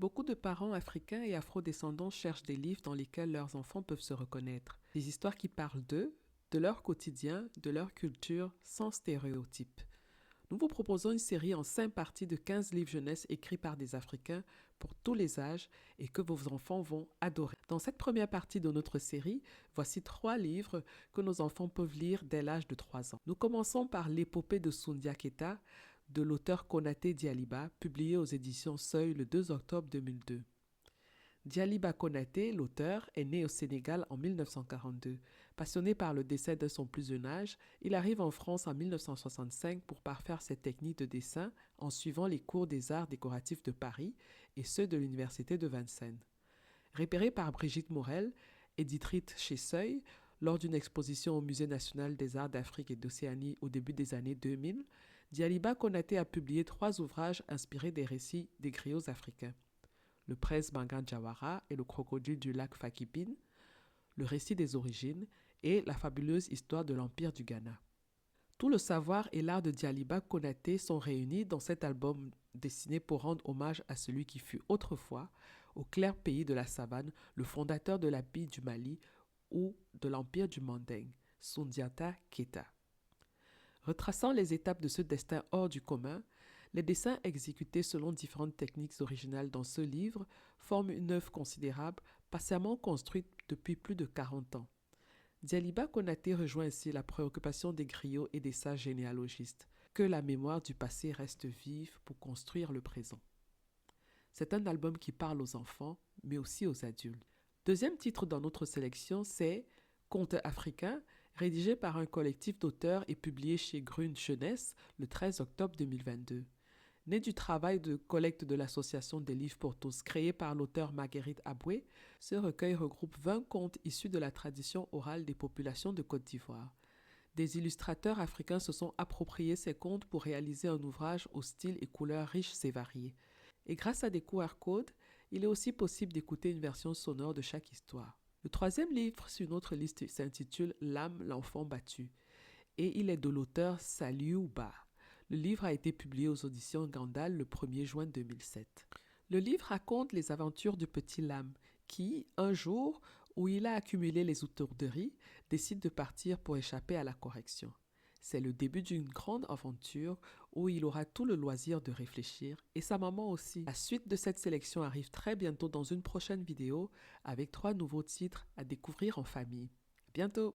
Beaucoup de parents africains et afro-descendants cherchent des livres dans lesquels leurs enfants peuvent se reconnaître. Des histoires qui parlent d'eux, de leur quotidien, de leur culture, sans stéréotypes. Nous vous proposons une série en 5 parties de 15 livres jeunesse écrits par des Africains pour tous les âges et que vos enfants vont adorer. Dans cette première partie de notre série, voici 3 livres que nos enfants peuvent lire dès l'âge de 3 ans. Nous commençons par l'épopée de Soundia Keita de l'auteur Konaté Dialiba, publié aux éditions Seuil le 2 octobre 2002. Dialiba Konaté, l'auteur, est né au Sénégal en 1942. Passionné par le dessin de son plus jeune âge, il arrive en France en 1965 pour parfaire ses techniques de dessin en suivant les cours des arts décoratifs de Paris et ceux de l'université de Vincennes. Repéré par Brigitte Morel, éditrice chez Seuil, lors d'une exposition au Musée national des arts d'Afrique et d'Océanie au début des années 2000, Dialiba Konaté a publié 3 ouvrages inspirés des récits des griots africains. Le Prince Bangan Jawara et le crocodile du lac Fakipine, le récit des origines et la fabuleuse histoire de l'Empire du Ghana. Tout le savoir et l'art de Dialiba Konaté sont réunis dans cet album dessiné pour rendre hommage à celui qui fut autrefois, au clair pays de la savane, le fondateur de la bille du Mali ou de l'Empire du Manding, Soundiata Keita. Retraçant les étapes de ce destin hors du commun, les dessins exécutés selon différentes techniques originales dans ce livre forment une œuvre considérable, patiemment construite depuis plus de 40 ans. Dialiba Konaté rejoint ainsi la préoccupation des griots et des sages généalogistes, que la mémoire du passé reste vive pour construire le présent. C'est un album qui parle aux enfants, mais aussi aux adultes. Deuxième titre dans notre sélection, c'est Contes africains, rédigé par un collectif d'auteurs et publié chez Grune Jeunesse le 13 octobre 2022. Né du travail de collecte de l'Association des livres pour tous, créé par l'auteur Marguerite Aboué, ce recueil regroupe 20 contes issus de la tradition orale des populations de Côte d'Ivoire. Des illustrateurs africains se sont appropriés ces contes pour réaliser un ouvrage au style et couleurs riches et variés. Et grâce à des QR codes, il est aussi possible d'écouter une version sonore de chaque histoire. Le troisième livre sur notre liste s'intitule L'âme, l'enfant battu et il est de l'auteur Saliou Ba. Le livre a été publié aux auditions Gandal le 1er juin 2007. Le livre raconte les aventures du petit Lam qui, un jour où il a accumulé les étourderies, décide de partir pour échapper à la correction. C'est le début d'une grande aventure où il aura tout le loisir de réfléchir et sa maman aussi. La suite de cette sélection arrive très bientôt dans une prochaine vidéo avec 3 nouveaux titres à découvrir en famille. À bientôt!